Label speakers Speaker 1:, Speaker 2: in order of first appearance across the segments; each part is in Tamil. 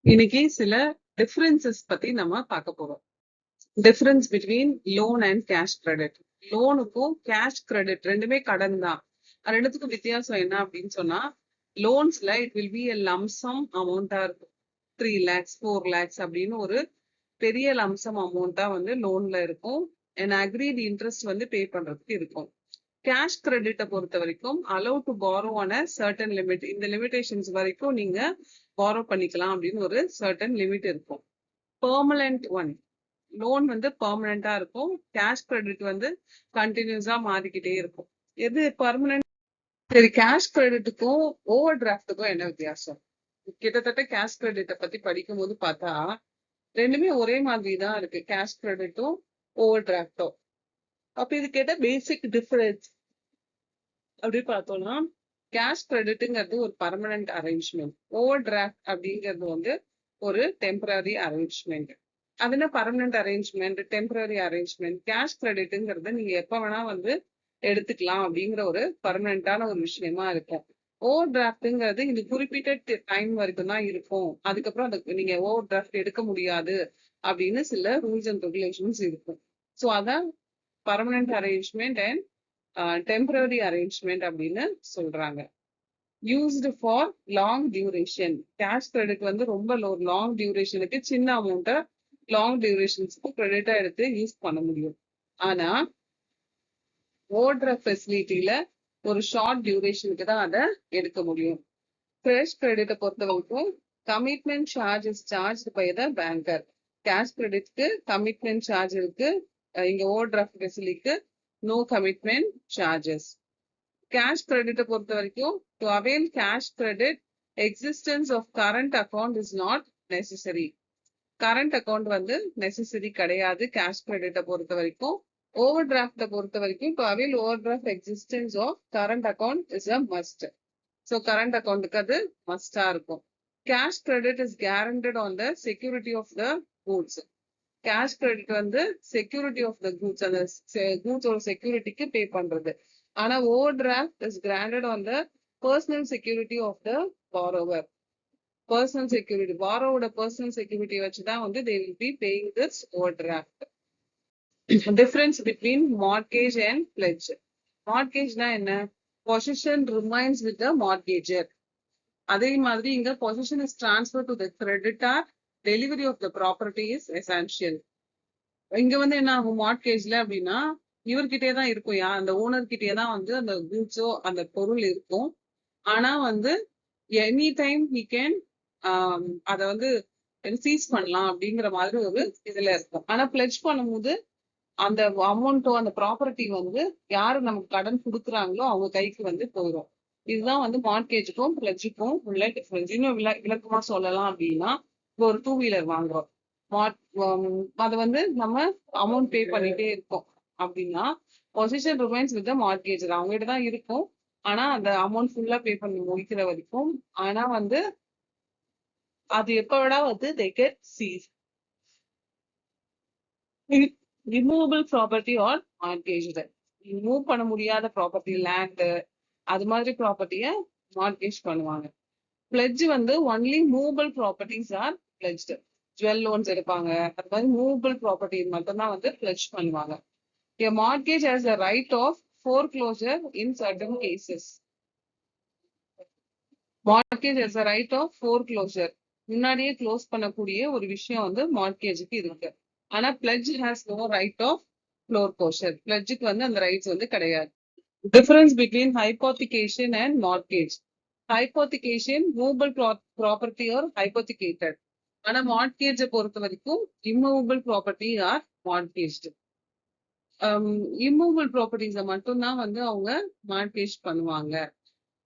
Speaker 1: இன்னைக்கு சில டிஃபரன்சஸ் பத்தி நம்ம பார்க்க போறோம். Difference between loan and cash credit. லோனுக்கும் கேஷ் கிரெடிட் ரெண்டுமே கடன் தான். ரெண்டுத்துக்கும் வித்தியாசம் என்ன அப்படின்னு சொன்னா, லோன்ஸ்ல it will be a lump sum அமௌண்டா இருக்கும். 3 lakhs 4 lakhs அப்படின்னு ஒரு பெரிய லம்சம் அமௌண்டா வந்து லோன்ல இருக்கும். அண்ட் அக்ரீட் இன்ட்ரெஸ்ட் வந்து பே பண்றதுக்கு இருக்கும். கேஷ் கிரெடிட்டை பொறுத்த வரைக்கும் allow to borrow on a certain limit. இந்த லிமிடேஷன்ஸ் வரைக்கும் நீங்க பாரோ பண்ணிக்கலாம் அப்படின்னு ஒரு சர்டன் லிமிட் இருக்கும். பெர்மனன்ட் ஒன் லோன் வந்து பெர்மனண்டா இருக்கும். கேஷ் கிரெடிட் வந்து கண்டினியூஸா மாறிக்கிட்டே இருக்கும். எது பெர்மனன்ட்? சரி, கேஷ் கிரெடிட்டுக்கும் ஓவர் டிராஃப்ட்டுக்கும் என்ன வித்தியாசம்? கிட்டத்தட்ட கேஷ் கிரெடிட்டை பத்தி படிக்கும் போது பார்த்தா ரெண்டுமே ஒரே மாதிரி தான் இருக்கு, கேஷ் கிரெடிட்டும் ஓவர் டிராஃப்டும். அப்ப இது கேட்ட பேசிக் டிஃபரன்ஸ் அப்படி பார்த்தோம்னா, கேஷ் கிரெடிட்ங்கிறது ஒரு பர்மனன்ட் அரேஞ்ச்மெண்ட். ஓவர் டிராஃப்ட் அப்படிங்கிறது வந்து ஒரு டெம்பரரி அரேஞ்ச்மெண்ட். அது என்ன permanent arrangement, temporary arrangement? Cash கிரெடிட்ங்கிறது நீங்க எப்ப வேணா வந்து எடுத்துக்கலாம் அப்படிங்கிற ஒரு பர்மனண்டான ஒரு விஷயமா இருக்கும். ஓவர் டிராஃப்ட்ங்கிறது இது குறிப்பிட்ட டைம் வரைக்கும் தான் இருக்கும், அதுக்கப்புறம் அதுக்கு நீங்க ஓவர் டிராஃப்ட் எடுக்க முடியாது அப்படின்னு சில ரூல்ஸ் அண்ட் ரெகுலேஷன்ஸ் இருக்கும். ஸோ அதான் permanent arrangement and temporary arrangement அப்படின்னு சொல்றாங்க. Used for long duration. Cash credit வந்து ரொம்ப லாங் டியூரேஷனுக்கு சின்ன அமௌண்ட்டை லாங் டியூரேஷன்ஸ்க்கு கிரெடிட்டா எடுத்து யூஸ் பண்ண முடியும். ஆனா ஓடுற ஃபெசிலிட்டியில ஒரு ஷார்ட் டியூரேஷனுக்கு தான் அதை எடுக்க முடியும். ஃப்ரெஷ் கிரெடிட்டை பொறுத்த வரைக்கும் commitment charge is charge by the banker. Cash கிரெடிட்க்கு கமிட்மெண்ட் சார்ஜ் இருக்கு. இங்க ஓடுற ஃபெசிலிட்டிக்கு நோ கமிட்மெண்ட் சார்ஜஸ். கேஷ் கிரெடிட்டை பொறுத்த வரைக்கும் to avail cash credit existence of current account is not necessary. Current account வந்து நெசசரி கிடையாது கேஷ் கிரெடிட்டை பொறுத்த வரைக்கும். ஓவர் டிராஃப்டை பொறுத்த வரைக்கும் to avail overdraft existence of current account is a must. So current அக்கௌண்ட்டுக்கு அது மஸ்டா இருக்கும். Cash credit is guaranteed on the security of the goods. Cash credit வந்து செக்யூரிட்டி ஆஃப் த கூட்ஸ், அந்த கூட்ஸோட செக்யூரிட்டிக்கு பே பண்றது. ஆனா overdraft is granted on the personal security of the borrower. Personal security, பாரோவோட பர்சனல் செக்யூரிட்டி வச்சு தான் வந்து they will be paying this overdraft. Difference between mortgage and pledge. Mortgageனா என்ன? Possession remains with the mortgager. அதே மாதிரி இங்க possession is transferred to the creditor. Delivery of the property is essential. இங்க வந்து என்ன ஆகும் மார்ட்கேஜ்ல அப்படின்னா, இவர்கிட்டயே தான் இருக்கும், அந்த ஓனர் கிட்டயே தான் வந்து அந்த கூட்ஸோ அந்த பொருள் இருக்கும். ஆனா வந்து எனி டைம் ஹி கேன் அதை வந்து சீஸ் பண்ணலாம் அப்படிங்கிற மாதிரி ஒரு இதுல இருக்கும். ஆனா பிளட்ஜ் பண்ணும்போது அந்த அமௌண்ட்டோ அந்த ப்ராப்பர்ட்டி வந்து யாரு நமக்கு கடன் கொடுக்குறாங்களோ அவங்க கைக்கு வந்து போயிடும். இதுதான் வந்து மார்ட்கேஜுக்கும் பிளட்ஜுக்கும் உள்ள டிஃபரன்ஸ். இன்னும் விளக்கமா சொல்லலாம் அப்படின்னா, இப்போ ஒரு 2 வீலர் வாங்குறோம், அது வந்து நம்ம அமௌண்ட் பே பண்ணிட்டே இருக்கோம் அப்படின்னா பொசிஷன் ரிமைன்ஸ் வித் மார்ட்கேஜர். அவங்ககிட்ட தான் இருக்கும், ஆனா அந்த அமௌண்ட் ஃபுல்லா பே பண்ணி முடிக்கிற வரைக்கும். ஆனா வந்து அது எப்ப வந்து they get seized. Removable property R mortgage. Remove பண்ண முடியாத ப்ராப்பர்ட்டி, லேண்ட், அது மாதிரி ப்ராப்பர்ட்டிய மார்ட்கேஜ் பண்ணுவாங்க. பிளட்ஜ் வந்து only movable properties R pledged. Jewel loans எடுப்பாங்க, அது மாதிரி மூவபிள் ப்ராப்பர்ட்டி மட்டும்தான் வந்து பிளட்ஜ் பண்ணுவாங்க. A mortgage has a right of foreclosure in certain cases. Mortgage has a right of foreclosure. முன்னாடியே க்ளோஸ் பண்ணக்கூடிய ஒரு விஷயம் வந்து மார்ட்கேஜுக்கு இருக்கு. ஆனா pledge has no right of foreclosure. பிளட்ஜுக்கு வந்து அந்த ரைட்ஸ் வந்து கிடையாது. Difference between hypothecation and mortgage. Hypothecation movable property are hypothecated. ஆனா மார்ட்கேஜை பொறுத்த வரைக்கும் immovable property are mortgaged. Immovable ப்ராப்பர்ட்டிஸை மட்டும்தான் வந்து அவங்க மார்ட்கேஜ் பண்ணுவாங்க.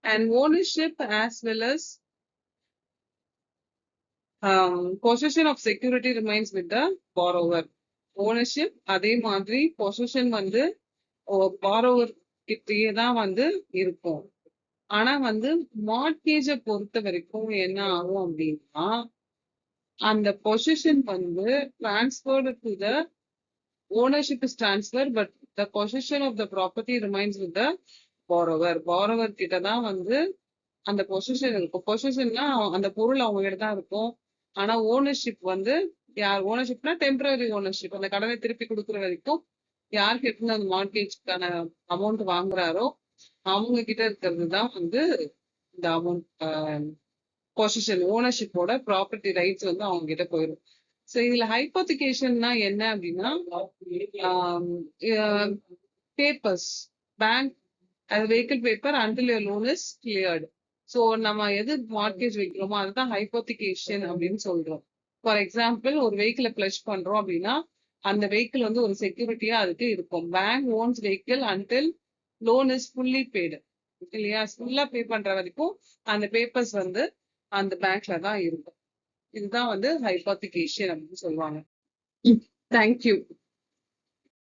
Speaker 1: And ownership as well as possession of security remains with the borrower. Ownership அதே மாதிரி பொசிஷன் வந்து பாரோவர் கிட்டயே தான் வந்து இருக்கும். ஆனா வந்து மார்ட்கேஜை பொறுத்த வரைக்கும் என்ன ஆகும் அப்படின்னா, அந்த பொசிஷன் வந்து transferred to the ownership is transferred, but the possession of the property remains with the borrower. borrower கிட்ட தான் வந்து அந்த பொசிஷன் இருக்கும். பொசிஷன்னா அந்த பொருள் அவங்க கிட்ட தான் இருக்கும், ஆனா ஓனர்ஷிப் வந்து யார் ஓனர்ஷிப்னா டெம்பரரி ஓனர்ஷிப், அந்த கடனை திருப்பி கொடுக்குற வரைக்கும் யார்கிட்ட இருந்து அந்த மார்கேஜ்க்கான அமௌண்ட் வாங்குறாரோ அவங்க கிட்ட இருக்கிறது தான் வந்து இந்த அமௌண்ட் பொசிஷன் ஓனர்ஷிப்போட ப்ராப்பர்ட்டி ரைட்ஸ் வந்து அவங்க கிட்ட போயிடும். ஸோ இதுல ஹைப்போத்திகேஷன்னா என்ன அப்படின்னா பேப்பர்ஸ், பேங்க் அது vehicle paper until your loan is cleared. So நம்ம எது மார்கேஜ் வைக்கிறோமோ அதுதான் ஹைப்போத்திகேஷன் அப்படின்னு சொல்றோம். ஃபார் எக்ஸாம்பிள் ஒரு வெஹிக்கிளை பிளஷ் பண்றோம் அப்படின்னா அந்த வெஹிக்கிள் வந்து ஒரு செக்யூரிட்டியா அதுக்கு இருக்கும். Bank ones vehicle until loan is fully paid இல்லையா? ஃபுல்லா பே பண்ற வரைக்கும் அந்த பேப்பர்ஸ் வந்து அந்த பேங்க்ல தான் இருக்கும். இதுதான் வந்து ஹைப்போத்திகேஷன் அப்படின்னு சொல்லுவாங்க. தேங்க்யூ.